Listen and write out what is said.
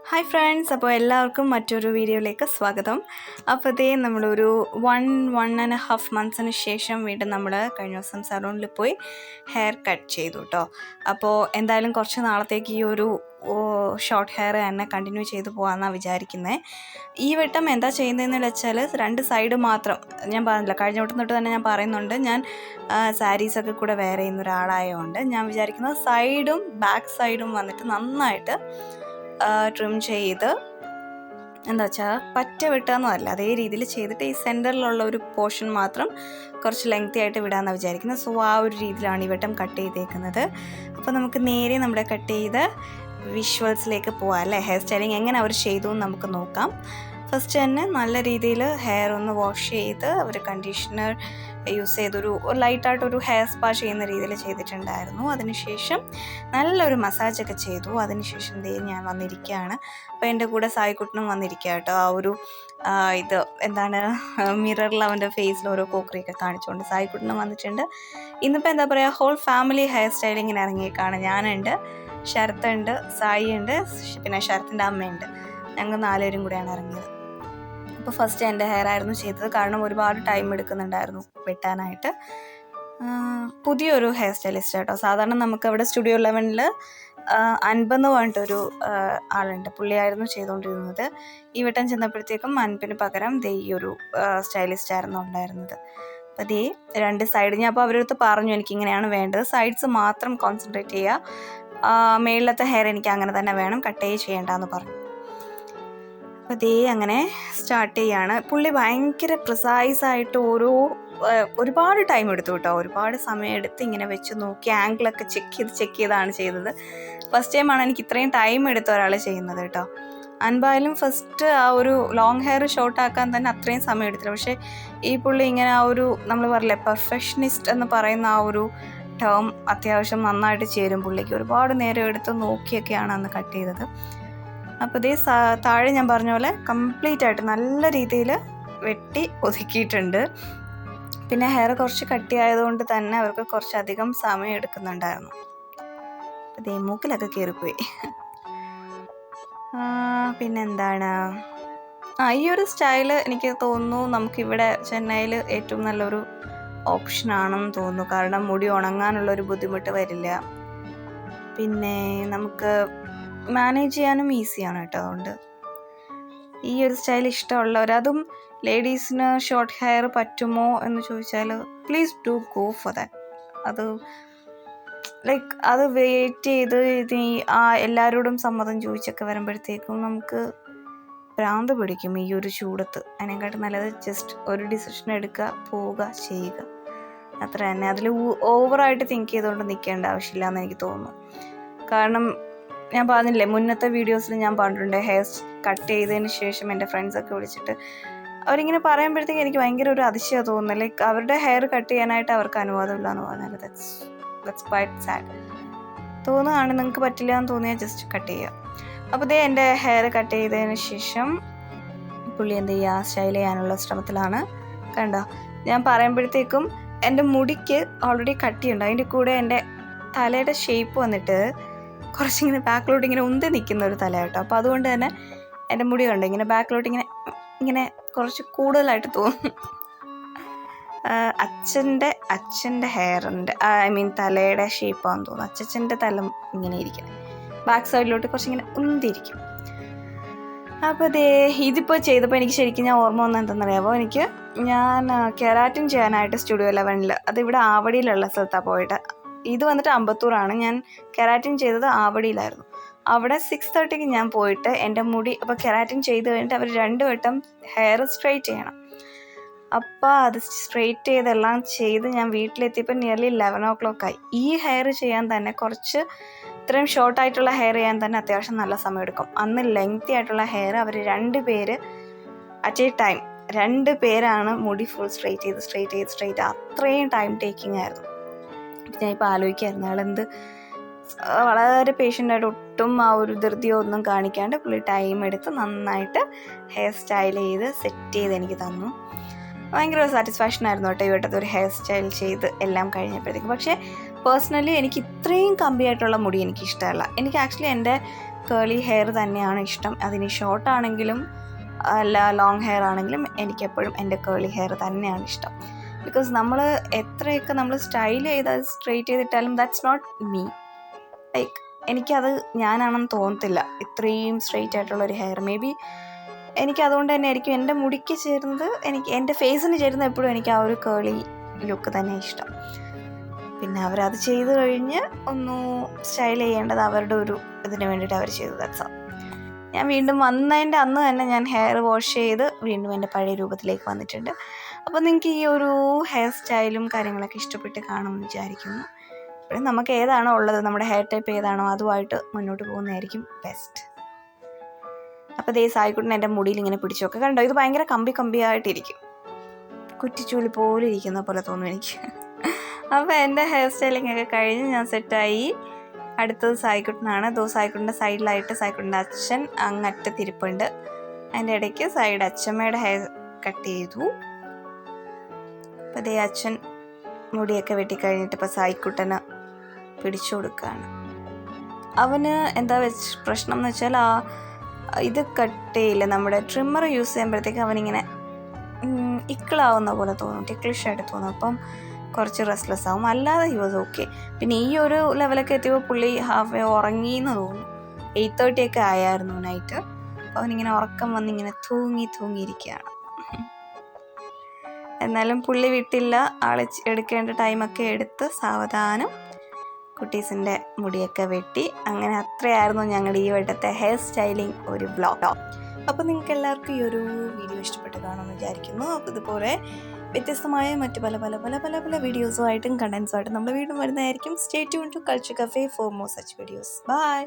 Hi friends, അപ്പോൾ എല്ലാവർക്കും മറ്റൊരു വീഡിയോയിലേക്ക് സ്വാഗതം. അപ്പോൾ ഇതേ നമ്മളൊരു 1.5 മന്ത്സിന് ശേഷം വീണ്ടും നമ്മൾ കഴിഞ്ഞ ദിവസം സലൂണിൽ പോയി ഹെയർ കട്ട് ചെയ്തു കേട്ടോ. അപ്പോൾ എന്തായാലും കുറച്ച് നാളത്തേക്ക് ഈ ഒരു ഷോർട്ട് ഹെയർ തന്നെ കണ്ടിന്യൂ ചെയ്ത് പോകാമെന്നാണ് വിചാരിക്കുന്നത്. ഈ വട്ടം എന്താ ചെയ്യുന്നതെന്ന് വെച്ചാൽ 2 സൈഡ് മാത്രം, ഞാൻ പറഞ്ഞില്ല കഴിഞ്ഞ വട്ടം തൊട്ട് തന്നെ ഞാൻ പറയുന്നുണ്ട്, ഞാൻ സാരീസൊക്കെ കൂടെ വെയർ ചെയ്യുന്ന ഒരാളായതുകൊണ്ട് ഞാൻ വിചാരിക്കുന്നത് സൈഡും ബാക്ക് സൈഡും വന്നിട്ട് നന്നായിട്ട് ട്രിം ചെയ്ത്, എന്താ വെച്ചാൽ പറ്റ വിട്ടാന്നല്ല, അതേ രീതിയിൽ ചെയ്തിട്ട് ഈ സെൻറ്ററിലുള്ള ഒരു പോർഷൻ മാത്രം കുറച്ച് ലെങ്തി ആയിട്ട് വിടാമെന്നാണ് വിചാരിക്കുന്നത്. സോ ആ ഒരു രീതിയിലാണ് ഈ വട്ടം കട്ട് ചെയ്തേക്കുന്നത്. അപ്പോൾ നമുക്ക് നേരെ നമ്മുടെ കട്ട് ചെയ്ത് വിഷ്വൽസിലേക്ക് പോകാം അല്ലേ. ഹെയർ സ്റ്റൈലിംഗ് എങ്ങനെ അവർ ചെയ്തു എന്ന് നമുക്ക് നോക്കാം. ഫസ്റ്റ് തന്നെ നല്ല രീതിയിൽ ഹെയർ ഒന്ന് വാഷ് ചെയ്ത് അവർ കണ്ടീഷണർ യൂസ് ചെയ്തൊരു ലൈറ്റായിട്ടൊരു ഹെയർ സ്പാ ചെയ്യുന്ന രീതിയിൽ ചെയ്തിട്ടുണ്ടായിരുന്നു. അതിനുശേഷം നല്ലൊരു മസാജൊക്കെ ചെയ്തു. അതിനുശേഷം ഞാൻ വന്നിരിക്കുകയാണ്. അപ്പോൾ എൻ്റെ കൂടെ സായിക്കുട്ടനും വന്നിരിക്കുക കേട്ടോ. ആ ഒരു ഇത് എന്താണ്, മിററിൽ അവൻ്റെ ഫേസിൽ ഓരോ കോക്കറിയൊക്കെ കാണിച്ചുകൊണ്ട് സായിക്കുട്ടനും വന്നിട്ടുണ്ട്. ഇന്നിപ്പോൾ എന്താ പറയുക, ഹോൾ ഫാമിലി ഹെയർ സ്റ്റൈലിങ്ങിന് ഇറങ്ങിയേക്കാണ്. ഞാനുണ്ട്, ശരത്തുണ്ട്, സായി ഉണ്ട്, പിന്നെ ശരത്തിൻ്റെ അമ്മയുണ്ട്. ഞങ്ങൾ 4 പേരും കൂടെയാണ് ഇറങ്ങിയത്. അപ്പോൾ ഫസ്റ്റ് എൻ്റെ ഹെയർ ആയിരുന്നു ചെയ്തത്, കാരണം ഒരുപാട് ടൈം എടുക്കുന്നുണ്ടായിരുന്നു വെട്ടാനായിട്ട്. പുതിയൊരു ഹെയർ സ്റ്റൈലിസ്റ്റ് കേട്ടോ. സാധാരണ നമുക്ക് അവിടെ സ്റ്റുഡിയോ 11 അൻപെന്ന് പറഞ്ഞിട്ടൊരു ആളുണ്ട്, പുള്ളിയായിരുന്നു ചെയ്തുകൊണ്ടിരുന്നത്. ഈ വട്ടം ചെന്നപ്പോഴത്തേക്കും അൻപിന് പകരം ഈ ഒരു സ്റ്റൈലിസ്റ്റ് ആയിരുന്നു ഉണ്ടായിരുന്നത്. അപ്പോൾ 2 സൈഡ് ഞാൻ അപ്പോൾ അവരടുത്ത് പറഞ്ഞു എനിക്കിങ്ങനെയാണ് വേണ്ടത്, സൈഡ്സ് മാത്രം കോൺസെൻട്രേറ്റ് ചെയ്യുക, മേളിലത്തെ ഹെയർ എനിക്ക് അങ്ങനെ തന്നെ വേണം, കട്ടേ ചെയ്യേണ്ടെന്ന് പറഞ്ഞു. അപ്പോൾ അങ്ങനെ സ്റ്റാർട്ട് ചെയ്യാണ്. പുള്ളി ഭയങ്കര പ്രിസൈസായിട്ട് ഒരുപാട് ടൈം എടുത്തു കേട്ടോ. ഒരുപാട് സമയം എടുത്ത് ഇങ്ങനെ വെച്ച് നോക്കി ആംഗിളൊക്കെ ചെക്ക് ചെയ്താണ് ചെയ്തത്. ഫസ്റ്റ് ടൈമാണ് എനിക്ക് ഇത്രയും ടൈം എടുത്ത ഒരാൾ ചെയ്യുന്നത് കേട്ടോ. അൻപായാലും ഫസ്റ്റ് ആ ഒരു ലോങ് ഹെയർ ഷോർട്ടാക്കാൻ തന്നെ അത്രയും സമയം എടുത്തില്ല. പക്ഷേ ഈ പുള്ളി ഇങ്ങനെ ആ ഒരു, നമ്മൾ പറയില്ലേ പെർഫെക്ഷനിസ്റ്റ് എന്ന് പറയുന്ന ആ ഒരു ടേം അത്യാവശ്യം നന്നായിട്ട് ചേരും പുള്ളിക്ക്. ഒരുപാട് നേരം എടുത്ത് നോക്കിയൊക്കെയാണ് അന്ന് കട്ട് ചെയ്തത്. അപ്പോൾ താഴെ ഞാൻ പറഞ്ഞ പോലെ കംപ്ലീറ്റ് ആയിട്ട് നല്ല രീതിയിൽ വെട്ടി ഒതുക്കിയിട്ടുണ്ട്. പിന്നെ ഹെയർ കുറച്ച് കട്ടിയായതുകൊണ്ട് തന്നെ അവർക്ക് കുറച്ചധികം സമയം എടുക്കുന്നുണ്ടായിരുന്നു. അപ്പോൾ മൂക്കിലൊക്കെ കയറിപ്പോയി. പിന്നെന്താണ്, ഈ ഒരു സ്റ്റൈല് എനിക്ക് തോന്നുന്നു നമുക്കിവിടെ ചെന്നൈയിൽ ഏറ്റവും നല്ലൊരു ഓപ്ഷനാണെന്ന് തോന്നുന്നു. കാരണം മുടി ഉണങ്ങാനുള്ളൊരു ബുദ്ധിമുട്ട് വരില്ല. പിന്നെ നമുക്ക് മാനേജ് ചെയ്യാനും ഈസിയാണ് കേട്ടോ. അതുകൊണ്ട് ഈ ഒരു സ്റ്റൈൽ ഇഷ്ടമുള്ളവർ, അതും ലേഡീസിന് ഷോർട്ട് ഹെയർ പറ്റുമോ എന്ന് ചോദിച്ചാൽ please do go for that. അത് വെയിറ്റ് ചെയ്ത് എല്ലാവരോടും സമ്മതം ചോദിച്ചൊക്കെ വരുമ്പോഴത്തേക്കും നമുക്ക് ഭ്രാന്ത് പിടിക്കും ഈ ഒരു ചൂടത്ത്. അതിനെക്കാട്ടും നല്ലത് ജസ്റ്റ് ഒരു ഡിസിഷൻ എടുക്കുക, പോവുക, ചെയ്യുക, അത്ര തന്നെ. അതിൽ ഓവറായിട്ട് തിങ്ക് ചെയ്തുകൊണ്ട് നിൽക്കേണ്ട ആവശ്യമില്ല എന്ന് എനിക്ക് തോന്നുന്നു. കാരണം ഞാൻ പറഞ്ഞില്ലേ, മുന്നത്തെ വീഡിയോസിൽ ഞാൻ പറഞ്ഞിട്ടുണ്ട്, ഹെയർ കട്ട് ചെയ്തതിന് ശേഷം എൻ്റെ ഫ്രണ്ട്സൊക്കെ വിളിച്ചിട്ട് അവരിങ്ങനെ പറയുമ്പോഴത്തേക്ക് എനിക്ക് ഭയങ്കര ഒരു അതിശയം തോന്നുന്നു. അവരുടെ ഹെയർ കട്ട് ചെയ്യാനായിട്ട് അവർക്ക് അനുവാദമില്ല എന്ന് പറഞ്ഞാൽ ദാറ്റ്സ് ക്വൈറ്റ് സാഡ്. തോന്നുകയാണ് നിങ്ങൾക്ക് പറ്റില്ല എന്ന് തോന്നിയാൽ ജസ്റ്റ് കട്ട് ചെയ്യുക. അപ്പോൾ എൻ്റെ ഹെയർ കട്ട് ചെയ്തതിന് ശേഷം പുള്ളി എന്ത് ചെയ്യുക, സ്റ്റൈൽ ചെയ്യാനുള്ള ശ്രമത്തിലാണ്. കണ്ടോ, ഞാൻ പറയുമ്പോഴത്തേക്കും എൻ്റെ മുടിക്ക് ഓൾറെഡി കട്ടിയുണ്ട്, അതിൻ്റെ കൂടെ എൻ്റെ തലയുടെ ഷേപ്പ് വന്നിട്ട് കുറച്ചിങ്ങനെ ബാക്കിലോട്ട് ഇങ്ങനെ ഉന്തി നിൽക്കുന്ന ഒരു തല കേട്ടോ. അപ്പോൾ അതുകൊണ്ട് തന്നെ എൻ്റെ മുടി കണ്ടോ ഇങ്ങനെ ബാക്കിലോട്ട് ഇങ്ങനെ കുറച്ച് കൂടുതലായിട്ട് തോന്നും. അച്ഛൻ്റെ ഹെയറിൻ്റെ തലയുടെ ഷേപ്പാണെന്ന് തോന്നുന്നു. അച്ഛൻ്റെ തല ഇങ്ങനെ ഇരിക്കും, ബാക്ക് സൈഡിലോട്ട് കുറച്ചിങ്ങനെ ഉന്തിരിക്കും. അപ്പോൾ ഇതിപ്പോൾ ചെയ്തപ്പോൾ എനിക്ക് ശരിക്കും ഞാൻ ഓർമ്മ വന്നത് എന്തെന്നറിയാമോ, ഞാൻ കെരാറ്റിൻ ചെയ്യാനായിട്ട് സ്റ്റുഡിയോ 11 അതിവിടെ ആവടിയിലുള്ള സ്ഥലത്താണ് പോയിട്ട്. ഇത് വന്നിട്ട് അമ്പത്തൂറാണ്. ഞാൻ കെരാറ്റിൻ ചെയ്തത് ആവടിയിലായിരുന്നു. അവിടെ 6:30 ഞാൻ പോയിട്ട് എൻ്റെ മുടി, അപ്പോൾ കെരാറ്റിൻ ചെയ്ത് കഴിഞ്ഞിട്ട് അവർ 2 വട്ടം ഹെയർ സ്ട്രെയിറ്റ് ചെയ്യണം. അപ്പോൾ അത് സ്ട്രെയിറ്റ് ചെയ്തെല്ലാം ചെയ്ത് ഞാൻ വീട്ടിലെത്തിയപ്പോൾ നിയർലി 11 o'clock ആയി. ഈ ഹെയർ ചെയ്യാൻ തന്നെ ഇത്രയും ഷോർട്ടായിട്ടുള്ള ഹെയർ ചെയ്യാൻ തന്നെ അത്യാവശ്യം നല്ല സമയം എടുക്കും. അന്ന് ലെങ്തി ആയിട്ടുള്ള ഹെയർ അവർ 2 പേര് അറ്റ് എ ടൈം 2 പേരാണ് മുടി ഫുൾ സ്ട്രെയിറ്റ് ചെയ്ത് അത്രയും ടൈം ടേക്കിംഗ് ആയിരുന്നു. ഞാൻ ഇപ്പോൾ ആലോചിക്കായിരുന്നു, അയാളെന്ത് വളരെ പേഷ്യൻ്റായിട്ട്, ഒട്ടും ആ ഒരു ധൃതിയോ ഒന്നും കാണിക്കാണ്ട് പുള്ളി ടൈം എടുത്ത് നന്നായിട്ട് ഹെയർ സ്റ്റൈൽ ചെയ്ത് സെറ്റ് ചെയ്ത് എനിക്ക് തന്നു. ഭയങ്കര സാറ്റിസ്ഫാക്ഷൻ ആയിരുന്നു കേട്ടോ ഇവിടുത്തെ ഒരു ഹെയർ സ്റ്റൈൽ ചെയ്ത് എല്ലാം കഴിഞ്ഞപ്പോഴത്തേക്കും. പക്ഷേ പേഴ്സണലി എനിക്ക് ഇത്രയും കമ്പിയായിട്ടുള്ള മുടി എനിക്കിഷ്ടമല്ല. എനിക്ക് ആക്ച്വലി എൻ്റെ കേളി ഹെയർ തന്നെയാണ് ഇഷ്ടം. അതിന് ഷോർട്ടാണെങ്കിലും അല്ല ലോങ് ഹെയർ ആണെങ്കിലും എനിക്കെപ്പോഴും എൻ്റെ കേളി ഹെയർ തന്നെയാണ് ഇഷ്ടം. ബിക്കോസ് നമ്മൾ എത്രയൊക്കെ നമ്മൾ സ്റ്റൈൽ ചെയ്ത് അത് സ്ട്രെയിറ്റ് ചെയ്തിട്ടാലും ദാറ്റ്സ് നോട്ട് മീ. ലൈക്ക് എനിക്കത് ഞാനാണെന്ന് തോന്നത്തില്ല. ഇത്രയും സ്ട്രെയിറ്റ് ആയിട്ടുള്ളൊരു ഹെയർ മേ ബി എനിക്ക് അതുകൊണ്ട് തന്നെ ആയിരിക്കും എൻ്റെ മുടിക്ക് ചേരുന്നത്, എനിക്ക് എൻ്റെ ഫേസിന് ചേരുന്നത് എപ്പോഴും എനിക്ക് ആ ഒരു കേളി ലുക്ക് തന്നെ ഇഷ്ടം. പിന്നെ അവരത് ചെയ്ത് കഴിഞ്ഞ് ഒന്ന് സ്റ്റൈൽ ചെയ്യേണ്ടത് അവരുടെ ഒരു ഇതിന് വേണ്ടിയിട്ട് അവർ ചെയ്തു. ദാറ്റ്സ്. ഞാൻ വീണ്ടും വന്നതിൻ്റെ അന്ന് തന്നെ ഞാൻ ഹെയർ വാഷ് ചെയ്ത് വീണ്ടും എൻ്റെ പഴയ രൂപത്തിലേക്ക് വന്നിട്ടുണ്ട്. അപ്പോൾ നിങ്ങൾക്ക് ഈ ഒരു ഹെയർ സ്റ്റൈലും കാര്യങ്ങളൊക്കെ ഇഷ്ടപ്പെട്ട് കാണുമെന്ന് വിചാരിക്കുന്നു. അപ്പോൾ നമുക്ക് ഏതാണോ ഉള്ളത്, നമ്മുടെ ഹെയർ ടൈപ്പ് ഏതാണോ അതുമായിട്ട് മുന്നോട്ട് പോകുന്നതായിരിക്കും ബെസ്റ്റ്. അപ്പോൾ ദേ സായിക്കുട്ടൻ എൻ്റെ മുടിയിൽ ഇങ്ങനെ പിടിച്ചൊക്കെ കണ്ടോ, ഇത് ഭയങ്കര കമ്പിയായിട്ടിരിക്കും, കുറ്റിച്ചൂളി പോലെ ഇരിക്കുന്ന പോലെ തോന്നും എനിക്ക്. അപ്പോൾ എൻ്റെ ഹെയർ സ്റ്റൈലിംഗ് ഒക്കെ കഴിഞ്ഞ് ഞാൻ സെറ്റായി. അടുത്തത് സായിക്കുട്ടനാണ്. സായിക്കുട്ടൻ്റെ സൈഡിലായിട്ട് സായിക്കുട്ടൻ്റെ അച്ഛൻ അങ്ങറ്റത്തിരിപ്പുണ്ട്. അതിൻ്റെ ഇടയ്ക്ക് സൈഡ് അച്ഛമ്മയുടെ ഹെയർ കട്ട് ചെയ്തു. അപ്പോൾ അതേ അച്ഛൻ മുടിയൊക്കെ വെട്ടിക്കഴിഞ്ഞിട്ട് ഇപ്പോൾ സായിക്കുട്ടന് പിടിച്ചു കൊടുക്കുകയാണ്. അവന് എന്താ പ്രശ്നം എന്ന് വെച്ചാൽ ഇത് കട്ട് ചെയ്യില്ല, നമ്മുടെ ട്രിമ്മർ യൂസ് ചെയ്യുമ്പോഴത്തേക്ക് അവനിങ്ങനെ ഇക്കിളാവുന്ന പോലെ തോന്നും, ടിക്ലിഷായിട്ട് തോന്നും. അപ്പം കുറച്ച് റെസ്റ്റ്ലെസ് ആവും. അല്ലാതെ ഹി വാസ് ഓക്കെ. പിന്നെ ഈ ഒരു ലെവലൊക്കെ എത്തിയപ്പോൾ പുള്ളി ഹാഫ് ഉറങ്ങിയെന്ന് തോന്നുന്നു. 8:30 ഒക്കെ ആയായിരുന്നു നൈറ്റ്. അപ്പോൾ അവനിങ്ങനെ ഉറക്കം വന്നിങ്ങനെ തൂങ്ങിയിരിക്കുകയാണ്. എന്നാലും പുള്ളി വിട്ടില്ല. ആൾ എടുക്കേണ്ട ടൈമൊക്കെ എടുത്ത് സാവധാനം കുട്ടീസിൻ്റെ മുടിയൊക്കെ വെട്ടി. അങ്ങനെ അത്രയായിരുന്നു ഞങ്ങളുടെ ഈ വട്ടത്തെ ഹെയർ സ്റ്റൈലിംഗ് ഒരു വ്ലോഗ്. അപ്പോൾ നിങ്ങൾക്ക് എല്ലാവർക്കും ഈ ഒരു വീഡിയോ ഇഷ്ടപ്പെട്ട് കാണുമെന്ന് വിചാരിക്കുന്നു. അപ്പോൾ ഇതുപോലെ വ്യത്യസ്തമായ മറ്റ് പല വീഡിയോസുമായിട്ടും കണ്ടൻസുമായിട്ടും നമ്മൾ വീണ്ടും വരുന്നതായിരിക്കും. Stay tune to Culture Cafe for more such videos. By.